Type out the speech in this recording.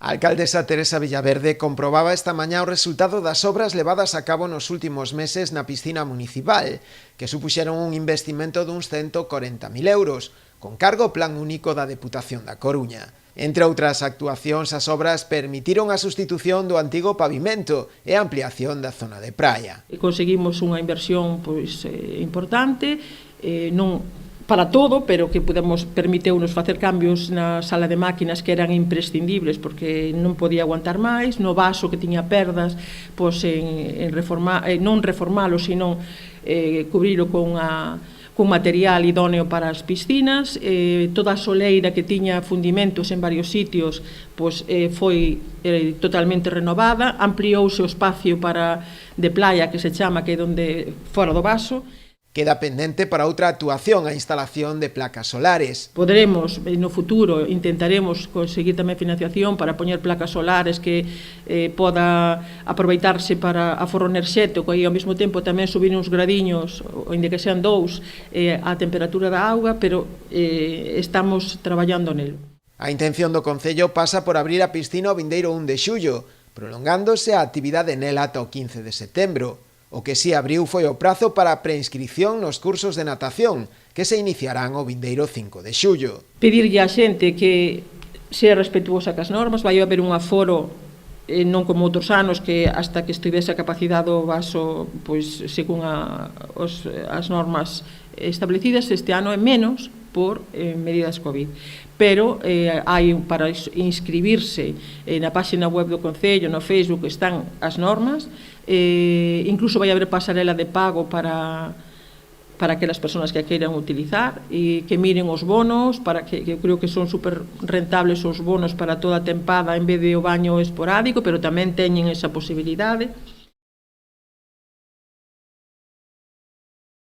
A alcaldesa Teresa Villaverde comprobaba esta mañá o resultado das obras levadas a cabo nos últimos meses na piscina municipal, que supuxeron un investimento duns 140.000 euros, con cargo ao Plan Único da Deputación da Coruña. Entre outras actuacións, as obras permitiron a sustitución do antigo pavimento e a ampliación da zona de praia. Conseguimos unha inversión importante, non para todo, pero que permiteu-nos facer cambios na sala de máquinas que eran imprescindibles porque non podía aguantar máis, no vaso que tiña perdas, non reformalo, sino cubrilo con material idóneo para as piscinas. Toda a soleira que tiña fundimentos en varios sitios foi totalmente renovada, ampliouse o espacio de playa que se chama, que é onde fora do vaso. Queda pendente para outra actuación a instalación de placas solares. Poderemos, no futuro, intentaremos conseguir tamén financiación para poñer placas solares que poda aproveitarse para a forro enerxético e ao mesmo tempo tamén subir uns gradiños, onde que sean 2, a temperatura da auga, pero estamos traballando nelo. A intención do Concello pasa por abrir a piscina o vindeiro 1 de xullo, prolongándose a actividade nela ata o 15 de setembro. O que si abriu foi o prazo para a preinscripción nos cursos de natación, que se iniciarán o vindeiro 5 de xullo. Pedirlle á xente que sea respetuosa cas normas, vai haber un aforo non como outros anos que hasta que estivese a capacidade do vaso según as normas establecidas. Este ano é menos por medidas COVID, pero hai para inscribirse na página web do Concello, no Facebook, están as normas. Incluso vai haber pasarela de pago para aquelas persoas que a queiran utilizar e que miren os bonos, para que eu creo que son super rentables os bonos para toda a tempada en vez de o baño esporádico, pero tamén teñen esa posibilidade.